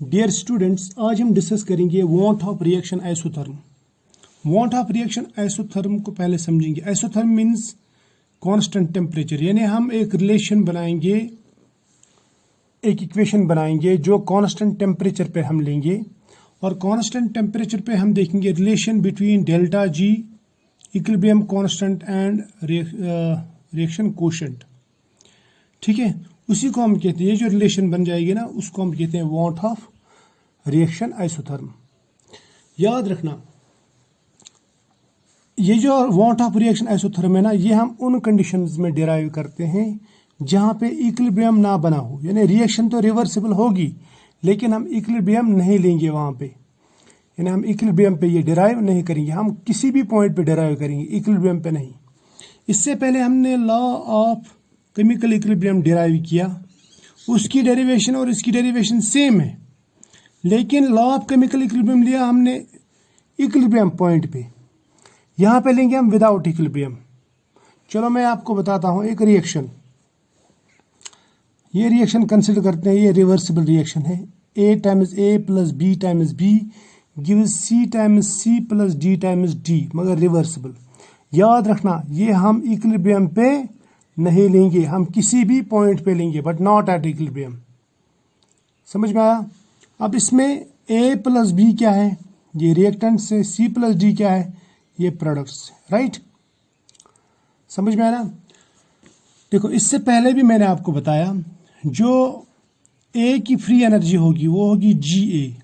Dear students, आज हम discuss करेंगे want of reaction isotherm. Want of reaction isotherm को पहले समझेंगे। आइसोथर्म मीन्स कांस्टेंट टेम्परेचर, यानी हम एक रिलेशन बनाएंगे, एक इक्वेशन बनाएंगे जो कांस्टेंट टेम्परेचर पे हम लेंगे और कांस्टेंट टेम्परेचर पे हम देखेंगे relation between delta G, equilibrium constant and reaction quotient. ठीक है, उसी को हम कहते हैं, ये जो रिलेशन बन जाएगी ना, उसको हम कहते हैं वांट ऑफ रिएक्शन आइसोथर्म। याद रखना, ये जो वांट ऑफ रिएक्शन आइसोथर्म है ना, ये हम उन कंडीशंस में डिराइव करते हैं जहां पे इक्विलिब्रियम ना बना हो, यानी रिएक्शन तो रिवर्सिबल होगी लेकिन हम इक्विलिब्रियम नहीं लेंगे वहां पे, यानी हम इक्विलिब्रियम पे ये डिराइव नहीं करेंगे, हम किसी भी पॉइंट पे डिराइव करेंगे, इक्विलिब्रियम पे नहीं। इससे पहले हमने law of chemical equilibrium derive किया, उसकी डेरिवेशन और इसकी डेरिवेशन सेम है, लेकिन लॉ ऑफ केमिकल इक्विलिब्रियम लिया हमने इक्विलिब्रियम पॉइंट पे, यहां पे लेंगे हम विदाउट इक्विलिब्रियम। चलो मैं आपको बताता हूं एक रिएक्शन, ये रिएक्शन कंसिडर करते हैं, ये रिवर्सिबल रिएक्शन है। A times A plus B times B gives C times C plus D times D, मगर रिवर्सिबल। याद रखना, ये हम इक्विलिब्रियम पे नहीं लेंगे, हम किसी भी पॉइंट पे लेंगे, बट नॉट एट इक्विलिब्रियम। समझ में आया? अब इसमें A प्लस B क्या है, ये रिएक्टेंट से, C प्लस D क्या है, ये प्रोडक्ट्स, राइट? समझ में आया ना? देखो, इससे पहले भी मैंने आपको बताया, जो A की फ्री एनर्जी होगी वो होगी GA।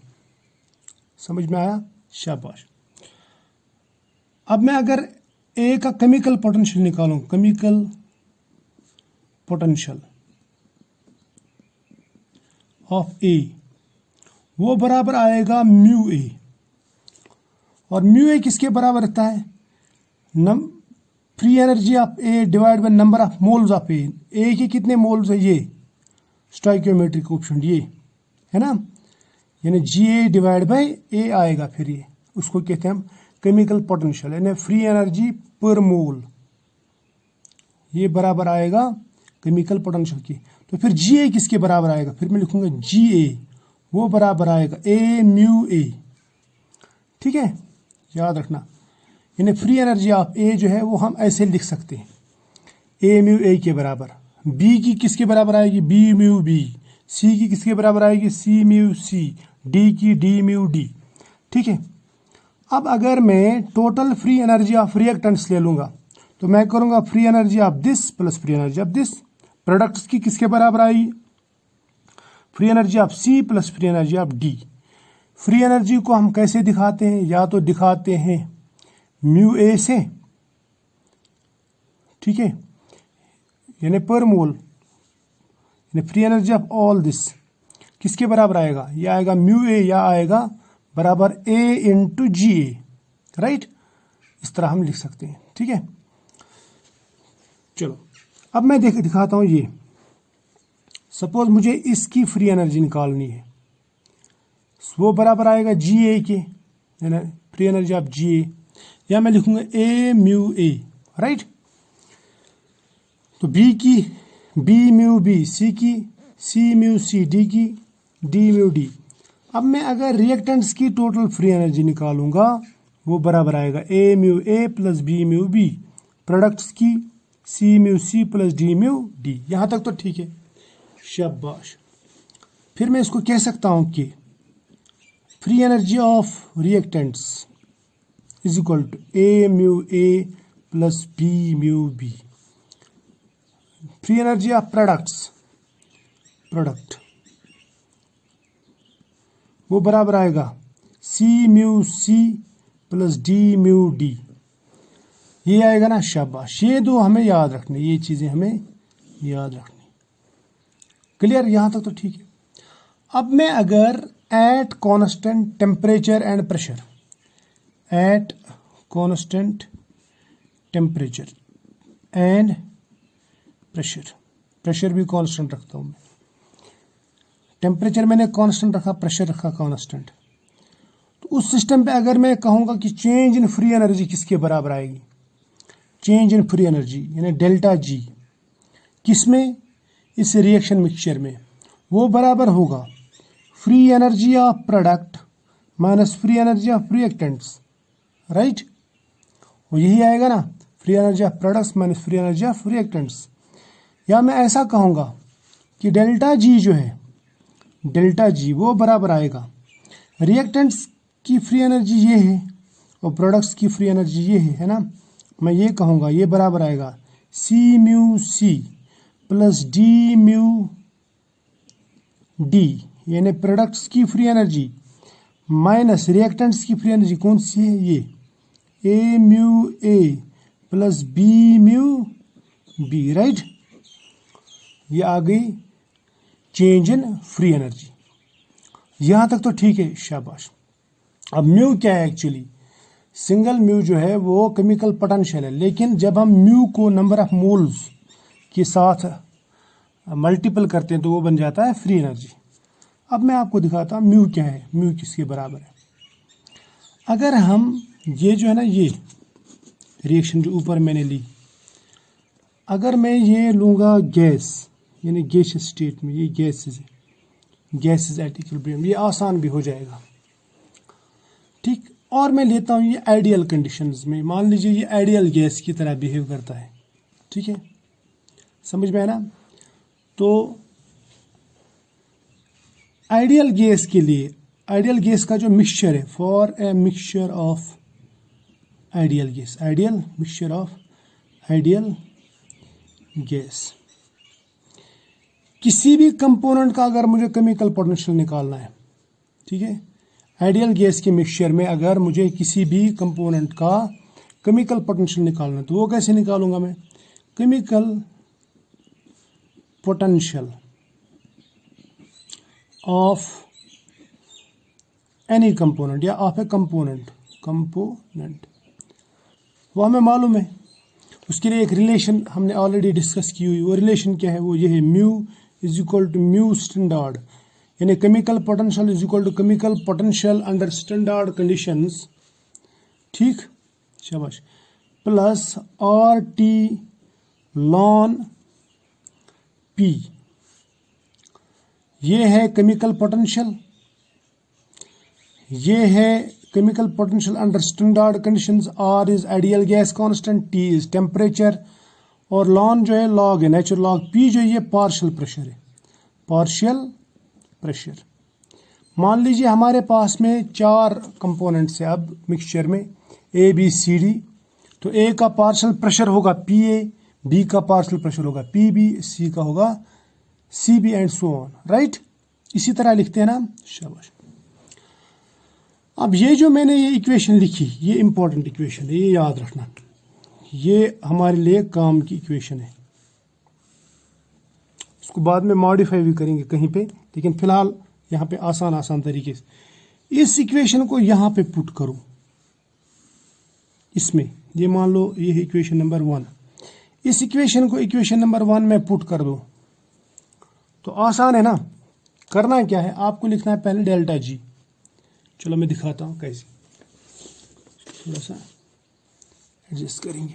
समझ में आया? शाबाश। अब मैं अगर A का केमिकल पोटेंशियल निकालूं, केमिकल पोटेंशियल ऑफ A, वो बराबर आएगा म्यू A, और म्यू A किसके बराबर रहता है? Free energy of A divide by number of moles of A। A के कितने मोल्स है, ये स्टोइकियोमेट्रिक कोएफिशिएंट ये है ना, यानी GA डिवाइड बाय A आएगा, फिर ये उसको कहते हैं हम केमिकल पोटेंशियल, यानी फ्री एनर्जी पर मोल, ये बराबर आएगा केमिकल पोटेंशियल की। तो फिर GA किसके बराबर आएगा, फिर मैं लिखूंगा GA, वो बराबर आएगा A म्यू A। ठीक है, याद रखना, यानी फ्री एनर्जी ऑफ A जो है वो हम ऐसे लिख सकते हैं, A म्यू A के बराबर। B की किसके बराबर आएगी, B म्यू B। C की किसके बराबर आएगी, C म्यू C। D की D म्यू D। ठीक है, अब अगर मैं total free energy of reactants ले लूंगा तो मैं करूंगा free energy of this plus free energy of this. Products की किसके बराबर आएगी, free energy of C plus free energy of D। Free energy को हम कैसे दिखाते हैं, या तो दिखाते हैं म्यू A से, ठीक है, यानी पर मोल, यानी free energy of all this किसके बराबर आएगा, ये आएगा म्यू A, या आएगा बराबर A इंटू GA, राइट? इस तरह हम लिख सकते हैं। ठीक है, चलो अब मैं दिखाता हूं, ये सपोज मुझे इसकी फ्री एनर्जी निकालनी है, वो बराबर आएगा GA के, यानी फ्री एनर्जी ऑफ GA, या मैं लिखूंगा A म्यू A, राइट? तो B की B म्यू B, C की C म्यू C, D की D म्यू D। अब मैं अगर रिएक्टेंट्स की टोटल फ्री एनर्जी निकालूंगा, वो बराबर आएगा A mu A plus B mu B, products की C mu C plus D mu D। यहां तक तो ठीक है, शाबाश। फिर मैं इसको कह सकता हूं कि free energy of reactants is equal to A mu A plus B mu B। Free energy of product वो बराबर आएगा C mu C plus D mu D। ये आएगा ना, शाबाश। ये दो हमें याद रखने, ये चीजें हमें याद रखनी। क्लियर? यहां तक तो ठीक है। अब मैं अगर at constant temperature and pressure, at constant temperature and pressure भी कांस्टेंट रखता हूं मैं, टेम्परेचर मैंने कांस्टेंट रखा, प्रेशर रखा कांस्टेंट। तो उस सिस्टम पे अगर मैं कहूंगा कि चेंज इन फ्री एनर्जी किसके बराबर आएगी, चेंज इन फ्री एनर्जी यानी डेल्टा G, किसमें, इस रिएक्शन मिक्सचर में, वो बराबर होगा free energy of product minus free energy of reactants, right. वो यही आएगा ना, free energy of products minus free energy of reactants. या मैं ऐसा कहूँगा कि डेल्टा जी जो है, डेल्टा जी वो बराबर आएगा, रिएक्टेंट्स की फ्री एनर्जी ये है और प्रोडक्ट्स की फ्री एनर्जी ये है ना। मैं ये कहूँगा ये बराबर आएगा C mu C plus D mu D, यानी प्रोडक्ट्स की फ्री एनर्जी माइनस रिएक्टेंट्स की फ्री एनर्जी कौन सी है, ये A mu A plus B mu B, right. ये आ गई चेंज इन फ्री एनर्जी। यहां तक तो ठीक है, शाबाश। अब म्यू क्या है एक्चुअली, सिंगल म्यू जो है वो केमिकल पोटेंशियल है, लेकिन जब हम म्यू को नंबर ऑफ मोल्स के साथ मल्टीपल करते हैं तो वो बन जाता है फ्री एनर्जी। अब मैं आपको दिखाता हूँ म्यू क्या है, म्यू किसके बराबर है। अगर हम ये जो है ना, ये रिएक्शन जो ऊपर मैंने ली, अगर मैं ये लूँगा गैस, यानी गैसियस स्टेट में, ये गैसेस एट इक्विलिब्रियम, ये आसान भी हो जाएगा, ठीक। और मैं लेता हूँ ये आइडियल कंडीशंस में, मान लीजिए ये आइडियल गैस की तरह बिहेव करता है, ठीक है, समझ में आया ना। तो आइडियल गैस के लिए, आइडियल गैस का जो मिक्सचर है, for a mixture of ideal gas, ideal mixture of ideal gas, किसी भी कंपोनेंट का अगर मुझे केमिकल पोटेंशियल निकालना है, ठीक है, आइडियल गैस के मिक्सचर में अगर मुझे किसी भी कंपोनेंट का केमिकल पोटेंशियल निकालना है तो वो कैसे निकालूंगा मैं, chemical potential of any component या ऑफ ए कंपोनेंट वो हमें मालूम है। उसके लिए एक रिलेशन हमने ऑलरेडी डिस्कस की हुई, वो रिलेशन क्या है, वो ये है mu is equal to mu standard, यानी chemical potential is equal to chemical potential under standard conditions, ठीक, शाबाश, plus R T ln P, ये है केमिकल पोटेंशियल, ये है chemical potential under standard conditions. R is ideal gas constant, T is temperature और ln जो है log है, नेचुरल लॉग, पी जो है ये पार्शियल प्रेशर है, पार्शियल प्रेशर। मान लीजिए हमारे पास में 4 कंपोनेंट्स है अब मिक्सचर में, ए बी सी डी, तो ए का पार्शियल प्रेशर होगा पी ए, बी का पार्शियल प्रेशर होगा पी बी, सी का होगा C B and so on, right. इसी तरह लिखते हैं ना, शाबाश। अब ये जो मैंने ये इक्वेशन लिखी, ये इंपॉर्टेंट इक्वेशन है, ये याद रखना, ये हमारे लिए काम की इक्वेशन है। इसको बाद में मॉडिफाई भी करेंगे कहीं पे, लेकिन फिलहाल यहाँ पे आसान तरीके से इस इक्वेशन को यहाँ पे पुट करो, इसमें ये मान लो ये है इक्वेशन नंबर 1, इस इक्वेशन को इक्वेशन नंबर 1 में पुट कर दो तो आसान है ना। करना क्या है, आपको लिखना है पहले डेल्टा जी, चलो मैं दिखाता हूँ कैसे, थोड़ा सा एडजस्ट करेंगे।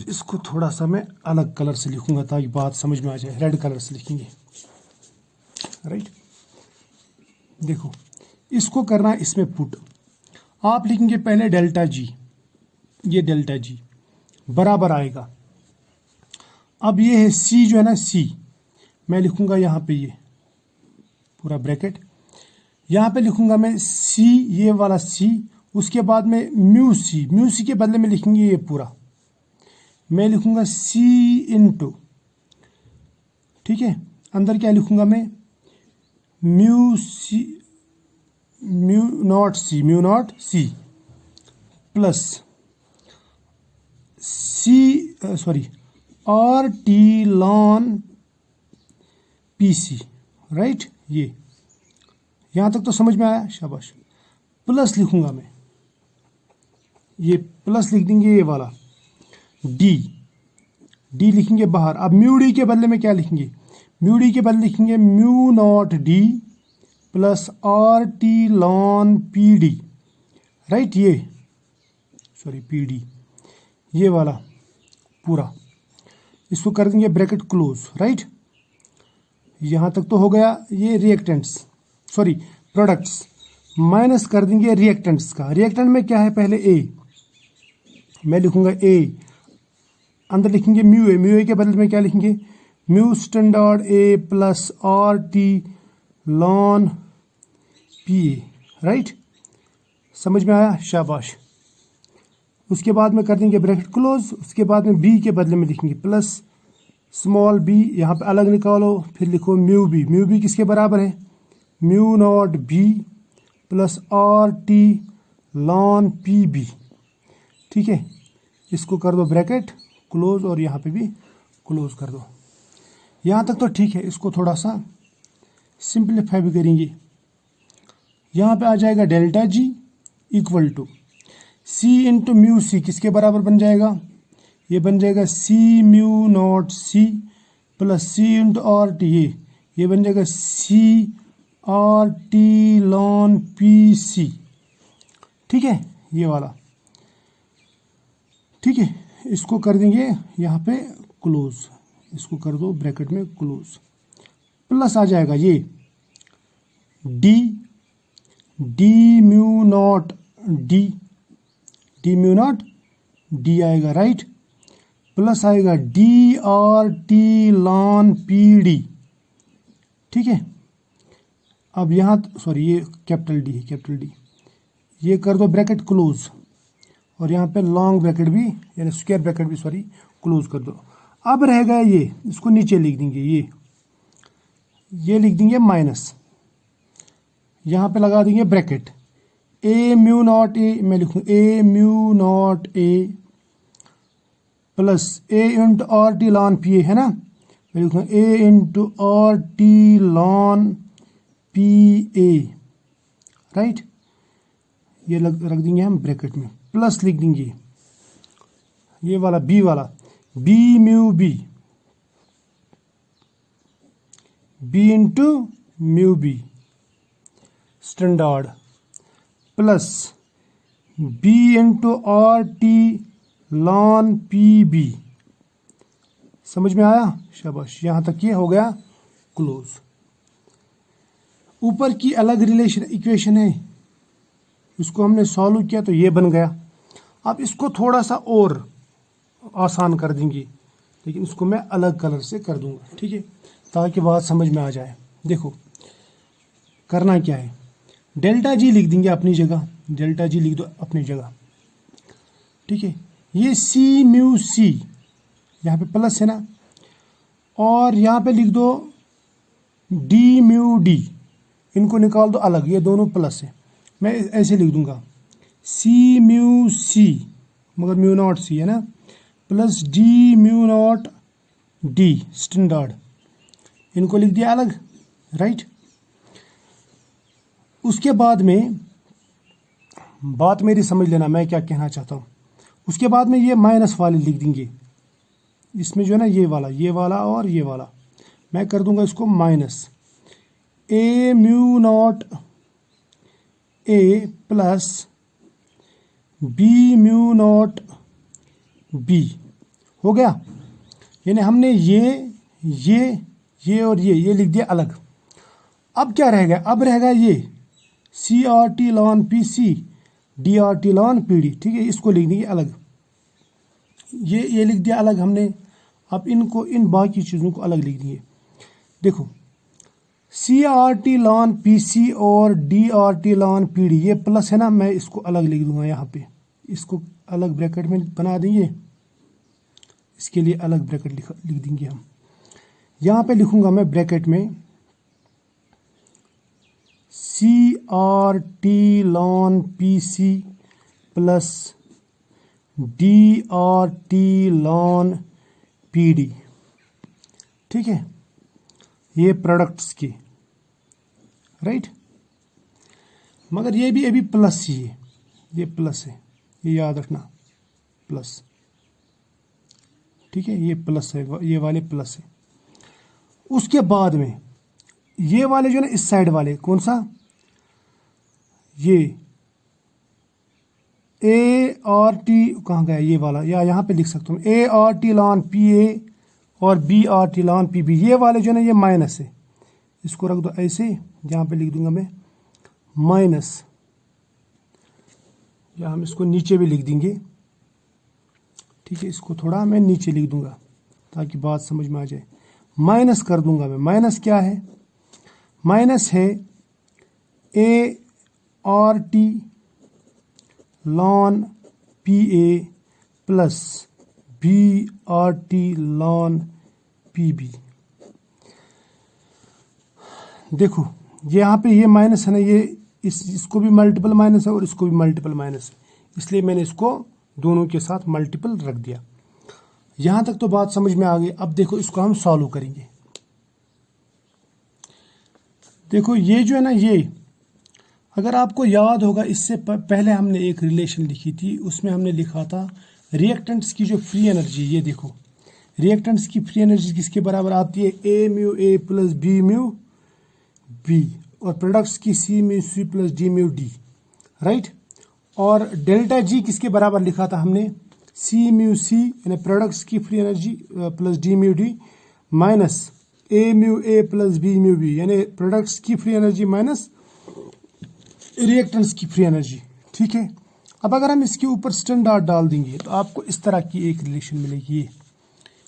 इसको थोड़ा सा मैं अलग कलर से लिखूंगा ताकि बात समझ में आ जाए, रेड कलर से लिखेंगे, राइट। देखो इसको करना है इसमें पुट, आप लिखेंगे पहले डेल्टा जी, ये डेल्टा जी बराबर आएगा, अब ये है सी जो है ना, सी मैं लिखूंगा यहाँ पे ये पूरा ब्रैकेट, यहाँ पे लिखूंगा मैं सी, ये वाला सी, उसके बाद में म्यू सी के बदले में लिखेंगे ये पूरा, मैं लिखूंगा सी इंटू, ठीक है, अंदर क्या लिखूंगा मैं, mu not C plus R T ln P C, right. ये यहां तक तो समझ में आया, शाबाश। प्लस लिखूंगा मैं, ये प्लस लिख देंगे, ये वाला डी लिखेंगे बाहर। अब म्यू डी के बदले में क्या लिखेंगे, म्यू डी के बदले लिखेंगे mu not D plus R T ln P D, right, ये पी डी, ये वाला पूरा। इसको कर देंगे ब्रैकेट क्लोज, राइट। यहाँ तक तो हो गया ये रिएक्टेंट्स, सॉरी प्रोडक्ट्स, माइनस कर देंगे रिएक्टेंट्स का। रिएक्टेंट में क्या है, पहले ए, मैं लिखूंगा ए, अंदर लिखेंगे म्यू ए, म्यू ए के बदले में क्या लिखेंगे, mu standard A plus R T ln P A, right. समझ में आया, शाबाश। उसके बाद में कर देंगे ब्रैकेट क्लोज, उसके बाद में बी के बदले में लिखेंगे प्लस स्मॉल बी, यहाँ पे अलग निकालो, फिर लिखो म्यू बी। म्यू बी किसके बराबर है, mu naught B plus R T ln P B, ठीक है। इसको कर दो ब्रैकेट क्लोज और यहाँ पे भी क्लोज कर दो। यहाँ तक तो ठीक है। इसको थोड़ा सा सिंप्लीफाई भी करेंगे। यहाँ पे आ जाएगा delta G equal to C into mu C, किसके बराबर बन जाएगा, ये बन जाएगा C mu not C plus C into R T, ये बन जाएगा C R T ln P C, ठीक है, ये वाला, ठीक है। इसको कर देंगे यहाँ पे क्लोज, इसको कर दो ब्रैकेट में क्लोज, प्लस आ जाएगा ये D, D mu not D, D mu not D आएगा, राइट, प्लस आएगा D R T ln P D, ठीक है। अब यहाँ सॉरी ये कैपिटल डी है, कैपिटल डी, ये कर दो ब्रैकेट क्लोज और यहाँ पे लॉन्ग ब्रैकेट भी यानी स्क्वायर ब्रैकेट भी सॉरी क्लोज कर दो। अब रह गया ये, इसको नीचे लिख देंगे, ये लिख देंगे माइनस, यहाँ पे लगा देंगे bracket A mu not A, मैं लिखूँ A mu not A plus A into R T ln P A, है ना, मैं लिखूँ A into R T ln P A, right. ये रख देंगे हम ब्रैकेट में, प्लस लिख देंगे ये वाला बी वाला, B mu B, B into mu B standard plus B into R T ln P B. समझ में आया, शाबाश। यहाँ तक ये हो गया क्लोज। ऊपर की अलग रिलेशन इक्वेशन है, इसको हमने सॉल्व किया तो ये बन गया। अब इसको थोड़ा सा और आसान कर देंगे, लेकिन इसको मैं अलग कलर से कर दूंगा, ठीक है, ताकि बात समझ में आ जाए। देखो करना क्या है, डेल्टा जी लिख देंगे अपनी जगह, डेल्टा जी लिख दो अपनी जगह, ठीक है। ये सी म्यू सी यहाँ पे प्लस है ना, और यहाँ पे लिख दो डी म्यू डी, इनको निकाल दो अलग, ये दोनों प्लस है, मैं ऐसे लिख दूंगा सी म्यू सी मगर म्यू नॉट सी है ना, plus D mu not D standard, इनको लिख दिया अलग, राइट। उसके बाद में बात मेरी समझ लेना, मैं क्या कहना चाहता हूँ। उसके बाद में ये माइनस वाले लिख देंगे, इसमें जो है ना ये वाला और ये वाला, मैं कर दूंगा इसको minus A mu not A plus B mu naught B, हो गया। यानी हमने ये और ये लिख दिया अलग। अब क्या रह गया, अब रह गया ये C R T ln P C D R T ln P D, ठीक है, इसको लिख देंगे अलग, ये लिख दिया अलग हमने। अब इनको इन बाकी चीज़ों को अलग लिख दिए। देखो C R T ln P C और D R T ln P D, ये प्लस है ना, मैं इसको अलग लिख दूंगा, यहाँ पे इसको अलग ब्रैकेट में बना देंगे, इसके लिए अलग ब्रैकेट लिख देंगे हम। यहाँ पे लिखूंगा मैं ब्रैकेट में C R T ln P C plus D R T ln P D, ठीक है, ये प्रोडक्ट्स की, राइट। मगर ये भी अभी प्लस ही है, ये प्लस है, ये याद रखना प्लस, ठीक है, ये प्लस है, ये वाले प्लस है। उसके बाद में ये वाले जो है ना इस साइड वाले, कौन सा, ये ए आर टी कहाँ गया, ये वाला, या यहाँ पे लिख सकता हूँ A R T ln P A और B R T ln P B. ये वाले जो है ना ये माइनस है, इसको रख दो ऐसे, यहाँ पे लिख दूंगा मैं माइनस, या हम इसको नीचे भी लिख देंगे, ठीक है। इसको थोड़ा मैं नीचे लिख दूंगा ताकि बात समझ में आ जाए। माइनस कर दूंगा मैं, माइनस क्या है, माइनस है A R T ln P A plus B R T ln P B. देखो यहाँ पे ये माइनस है ना, ये इसको भी मल्टीपल माइनस है और इसको भी मल्टीपल माइनस है, इसलिए मैंने इसको दोनों के साथ मल्टीपल रख दिया। यहां तक तो बात समझ में आ गई। अब देखो इसको हम सॉल्व करेंगे। देखो ये जो है ना, ये अगर आपको याद होगा इससे पहले हमने एक रिलेशन लिखी थी, उसमें हमने लिखा था रिएक्टेंट्स की जो फ्री एनर्जी, ये देखो रिएक्टेंट्स की फ्री एनर्जी किसके बराबर आती है, A mu A plus B mu B, और प्रोडक्ट्स की C mu C plus D mu D, right. और डेल्टा जी किसके बराबर लिखा था हमने, सी म्यू सी यानी प्रोडक्ट्स की free energy plus D mu D minus A mu A plus B mu B, यानी प्रोडक्ट्स की फ्री एनर्जी माइनस रिएक्टेंट्स की फ्री एनर्जी, ठीक है। अब अगर हम इसके ऊपर स्टैंडर्ड डाल देंगे तो आपको इस तरह की एक रिलेशन मिलेगी,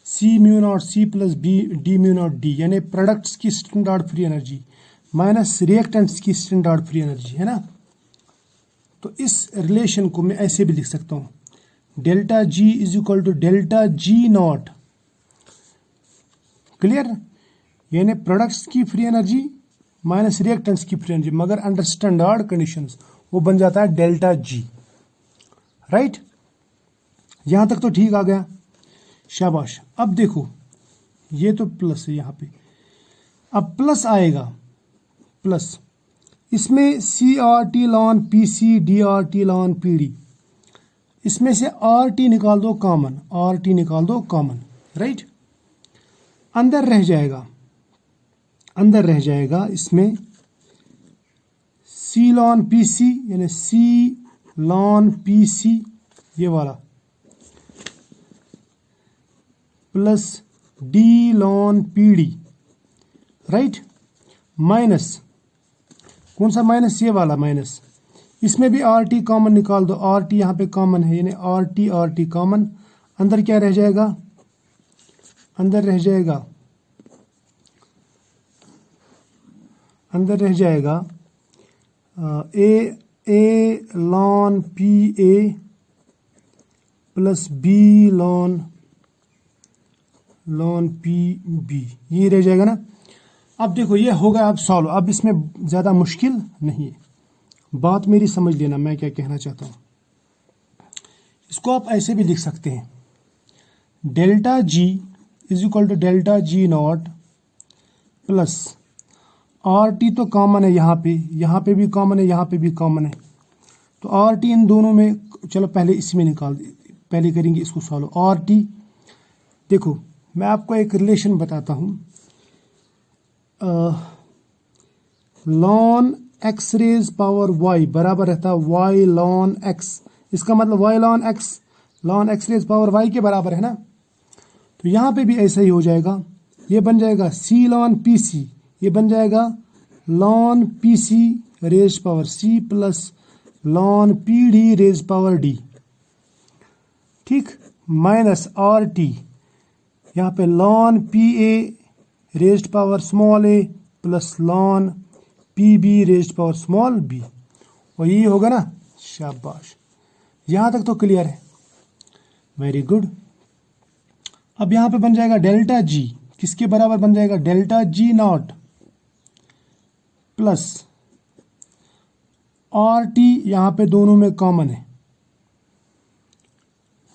C mu not C plus B D mu not D, यानी प्रोडक्ट्स की standard free energy minus reactants की स्टैंडर्ड फ्री एनर्जी, है ना। तो इस रिलेशन को मैं ऐसे भी लिख सकता हूं, delta G is equal to delta G naught, clear, यानी प्रोडक्ट्स की फ्री एनर्जी माइनस रिएक्टेंट्स की फ्री एनर्जी, मगर अंडर स्टैंडर्ड कंडीशंस वो बन जाता है डेल्टा जी, राइट। यहां तक तो ठीक आ गया, शाबाश। अब देखो ये तो प्लस है यहां पे, अब प्लस आएगा, प्लस इसमें C R T ln P C D R T ln P D, इसमें से आर टी निकाल दो कॉमन, आर टी निकाल दो कॉमन, राइट। अंदर रह जाएगा, अंदर रह जाएगा इसमें सी लॉन पी सी यानी सी लॉन पी सी ये वाला plus D lawn P D, right, minus कौन सा माइनस, ये वाला माइनस, इसमें भी आर टी कॉमन निकाल दो, आर टी यहाँ पे कॉमन है यानी आर टी कॉमन, अंदर क्या रह जाएगा, अंदर रह जाएगा, अंदर रह जाएगा A ln P A plus B ln P B, ये रह जाएगा ना। अब देखो ये होगा अब सॉल्व, अब इसमें ज़्यादा मुश्किल नहीं है, बात मेरी समझ लेना मैं क्या कहना चाहता हूँ। इसको आप ऐसे भी लिख सकते हैं, delta G is equal to delta G naught plus R T तो कॉमन है यहाँ पे भी कॉमन है, यहाँ पे भी कॉमन है, तो आर टी इन दोनों में, चलो पहले इसमें निकाल, पहले करेंगे इसको सॉल्व। आर टी देखो मैं आपको एक रिलेशन बताता हूँ, ln X raise power Y बराबर रहता है वाई लॉन एक्स, इसका मतलब Y ln X raise power Y के बराबर है ना। तो यहाँ पे भी ऐसा ही हो जाएगा, ये बन जाएगा सी लॉन पी सी, ये बन जाएगा ln P C raise power C plus ln P D raise power D, ठीक, माइनस आर टी, यहाँ पे ln P A raised power small A plus ln P B raised power small B, और ये होगा ना, शाबाश। यहाँ तक तो क्लियर है, वेरी गुड। अब यहाँ पे बन जाएगा डेल्टा जी, किसके बराबर बन जाएगा, delta G naught plus R T, यहाँ पे दोनों में कॉमन है,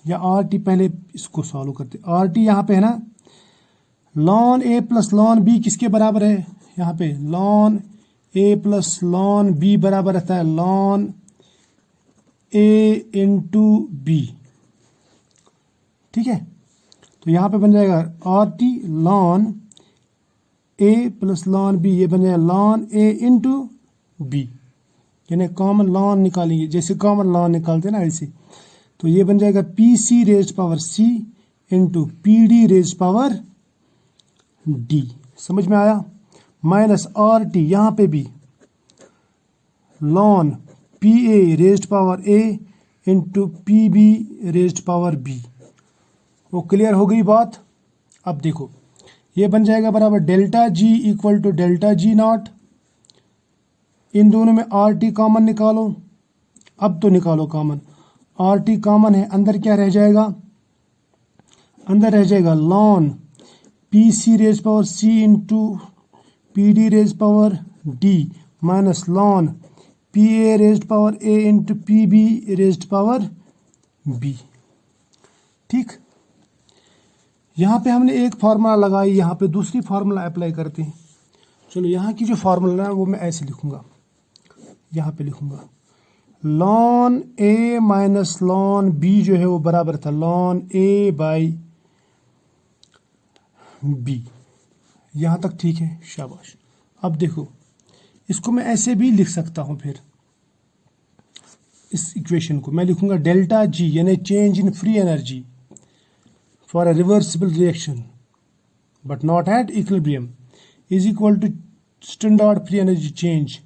या आर टी पहले इसको सॉल्व करते, आर टी यहाँ पे है ना, लॉन ए प्लस लॉन बी किसके बराबर है, यहाँ पे लॉन ए प्लस लॉन बी बराबर रहता है लॉन ए इंटू बी, ठीक है। तो यहाँ पे बन जाएगा are T lawn A plus lawn B, ये बन जाएगा लॉन ए इंटू बी, यानी कॉमन लॉन निकालेंगे, जैसे कॉमन लॉन निकालते हैं ना ऐसे, तो ये बन जाएगा P C raise power C into P D raise power D, समझ में आया, माइनस आर टी यहां पे भी ln P A raised power A into P B raised power B. वो क्लियर हो गई बात। अब देखो ये बन जाएगा बराबर delta G equal to delta G not, इन दोनों में आर टी कॉमन निकालो, अब तो निकालो कॉमन, आर टी कॉमन है, अंदर क्या रह जाएगा, अंदर रह जाएगा ln P C raise power C into P D raise power D minus ln P A raise power A into P B raise power B. ठीक, यहाँ पे हमने एक फार्मूला लगाई, यहाँ पे दूसरी फार्मूला अप्लाई करते हैं। चलो यहाँ की जो फार्मूला है वो मैं ऐसे लिखूंगा, यहाँ पे लिखूंगा lawn A minus ln B जो है वो बराबर था लॉन ए बाई बी। यहां तक ठीक है, शाबाश। अब देखो इसको मैं ऐसे भी लिख सकता हूं, फिर इस इक्वेशन को मैं लिखूंगा डेल्टा जी यानी change in free energy for a reversible reaction but not at equilibrium is equal to standard free energy change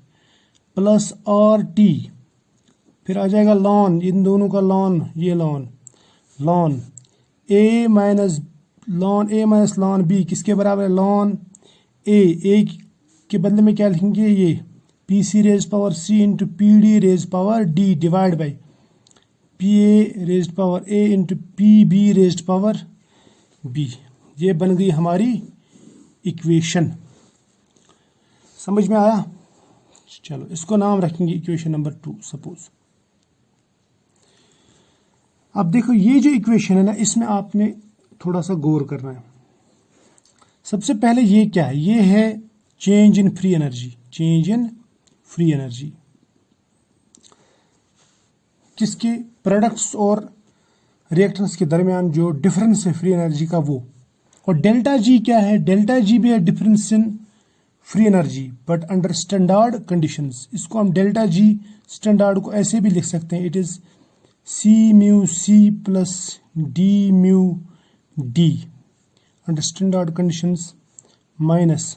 plus R T, फिर आ जाएगा लॉन, इन दोनों का लॉन, ये ln A minus ln B किसके बराबर है, लॉन ए के बदले में क्या लिखेंगे, ये P C raise power C into P D raise power D divide by P A raise power A into P B raise power B. ये बन गई हमारी इक्वेशन, समझ में आया। चलो इसको नाम रखेंगे इक्वेशन नंबर 2 सपोज। अब देखो ये जो इक्वेशन है ना, इसमें आपने थोड़ा सा गौर करना है। सबसे पहले ये क्या है, ये है change in free energy, change in free energy किसके, प्रोडक्ट्स और रिएक्टेंट्स के दरमियान जो डिफरेंस है फ्री एनर्जी का वो। और डेल्टा जी क्या है, डेल्टा जी भी है difference in free energy but under standard conditions. इसको हम डेल्टा जी स्टैंडर्ड को ऐसे भी लिख सकते हैं, it is C mu C plus D mu D under standard conditions minus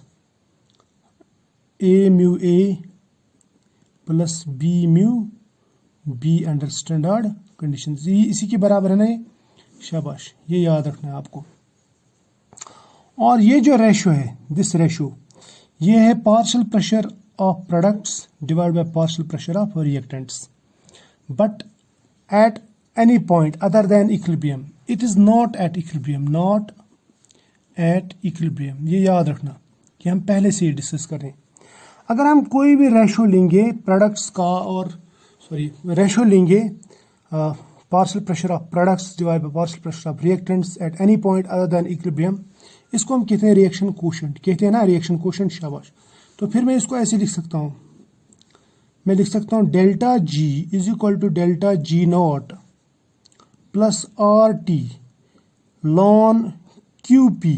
A mu A plus B mu B under standard conditions. ये इसी के बराबर है ना, ये शाबाश, ये याद रखना है आपको। और ये जो रेशो है, दिस रेशो, ये है partial pressure of products divide by partial pressure of reactants but at any point other than equilibrium it is not at equilibrium, not at equilibrium। ये याद रखना कि हम पहले से ही डिस्कस करें। अगर हम कोई भी रेशो लेंगे प्रोडक्ट्स का, और रेशो लेंगे partial pressure of products divide by partial pressure of reactants at any point other than equilibrium, इसको हम कहते हैं रिएक्शन कोशेंट, कहते हैं ना रिएक्शन कोशेंट, शाबाश। तो फिर मैं इसको ऐसे लिख सकता हूँ, मैं लिख सकता हूँ delta G is equal to delta G naught plus R T ln Q P.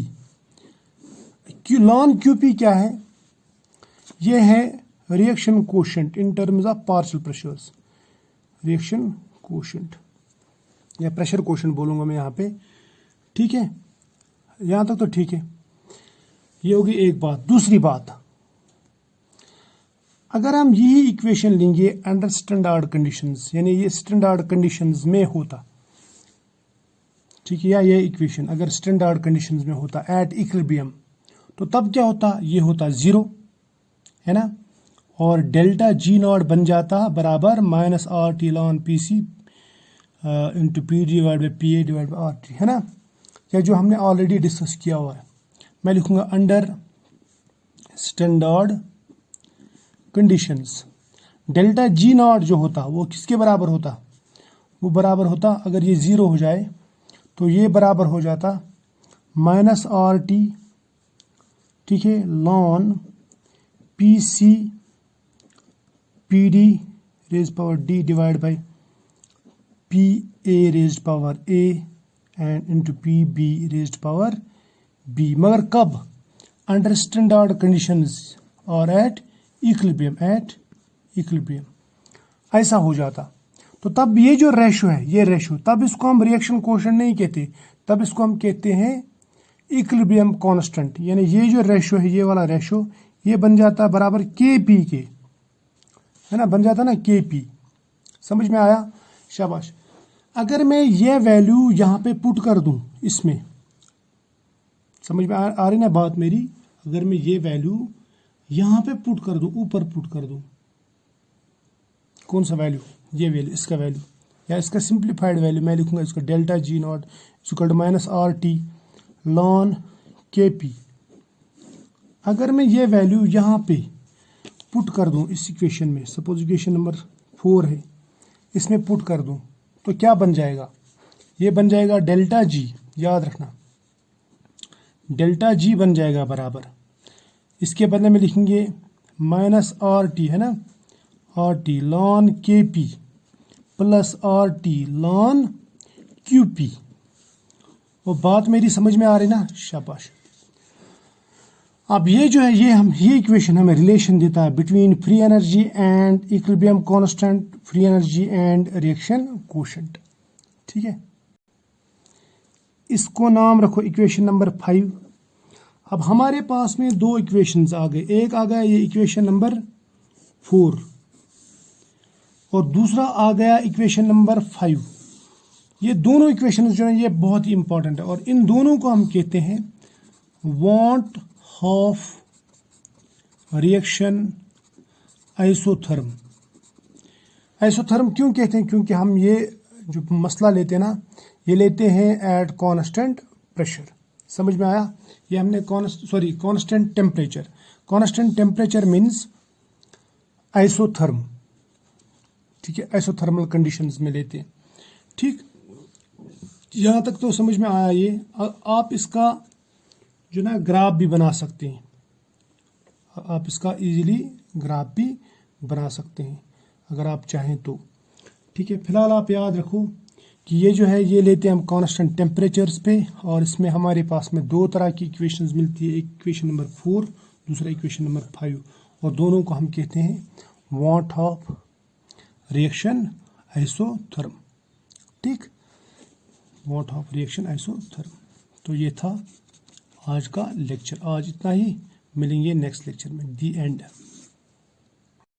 Ln Q P क्या है, ये है reaction quotient in terms of partial pressures, reaction quotient या प्रेशर कोशेंट बोलूंगा मैं यहाँ पे, ठीक है, यहाँ तक तो ठीक है। ये होगी एक बात। दूसरी बात, अगर हम यही इक्वेशन लेंगे अंडर स्टैंडर्ड कंडीशंस, यानी ये स्टैंडर्ड कंडीशंस में होता, ठीक है, या ये इक्वेशन अगर स्टैंडर्ड कंडीशंस में होता एट इक्विलिब्रियम, तो तब क्या होता, ये होता 0, है ना, और डेल्टा जी नॉट बन जाता बराबर minus R T ln P C into P divide by P A divide by R T, है ना, या जो हमने ऑलरेडी डिस्कस किया हुआ है। मैं लिखूंगा under standard conditions delta G not जो होता वो किसके बराबर होता, वो बराबर होता, अगर ये 0 हो जाए तो ये बराबर हो जाता माइनस आर टी, ठीक है, ln P C P D raise power D divide by P A raise power A and into P B raise power B, मगर कब, अंडर स्टैंडर्ड कंडीशंस और एट इक्विलिब्रियम, एट इक्विलिब्रियम ऐसा हो जाता। तो तब ये जो रेशो है, ये रेशो, तब इसको हम रिएक्शन कोशेंट नहीं कहते, तब इसको हम कहते हैं इक्विलिब्रियम कांस्टेंट, यानी ये जो रेशो है, ये वाला रेशो, ये बन जाता है बराबर KP के, है ना, बन जाता ना KP। समझ में आया? शाबाश। अगर मैं ये वैल्यू यहाँ पे पुट कर दूं इसमें, समझ में आ रही ना बात मेरी? अगर मैं ये वैल्यू यहाँ पे पुट कर दूं, ऊपर पुट कर दूं, कौन सा वैल्यू? ये वैल्यू, इसका वैल्यू, या इसका सिंप्लीफाइड वैल्यू मैं लिखूंगा इसका delta G not equal to minus RT ln KP। अगर मैं ये वैल्यू यहाँ पे पुट कर दूं इस इक्वेशन में, सपोज इक्वेशन नंबर 4 है, इसमें पुट कर दूं तो क्या बन जाएगा? ये बन जाएगा डेल्टा G, याद रखना डेल्टा G बन जाएगा बराबर, इसके बदले में लिखेंगे माइनस RT, है ना, RT ln KP plus RT lawn QP। वो बात मेरी समझ में आ रही ना? शाबाश। अब ये जो है, ये इक्वेशन हमें रिलेशन देता है between free energy and equilibrium constant, free energy and reaction quotient. ठीक है, इसको नाम रखो इक्वेशन नंबर 5। अब हमारे पास में दो इक्वेशंस आ गए, एक आ गया ये इक्वेशन नंबर 4 और दूसरा आ गया इक्वेशन नंबर 5। ये दोनों इक्वेशंस जो है ये बहुत ही इंपॉर्टेंट है और इन दोनों को हम कहते हैं want of reaction isotherm. Isotherm क्यों कहते हैं? क्योंकि हम ये जो मसला लेते हैं ना, ये लेते हैं एट कांस्टेंट प्रेशर। समझ में आया? ये हमने constant temperature, constant temperature means isotherm. ठीक है, आइसोथर्मल कंडीशंस में लेते हैं। ठीक, यहाँ तक तो समझ में आया। ये आप इसका जो ना ग्राफ भी बना सकते हैं, आप इसका इजीली ग्राफ भी बना सकते हैं अगर आप चाहें तो। ठीक है, फिलहाल आप याद रखो कि ये जो है ये लेते हैं हम कांस्टेंट टेम्परेचर्स पे और इसमें हमारे पास में दो तरह की इक्वेशंस मिलती है, एक इक्वेशन नंबर 4, दूसरा इक्वेशन नंबर 5, और दोनों को हम कहते हैं वांट ऑफ रिएक्शन आइसोथर्म। ठीक, वांट ऑफ रिएक्शन आइसोथर्म। तो ये था आज का लेक्चर। आज इतना ही, मिलेंगे नेक्स्ट लेक्चर में। दी एंड।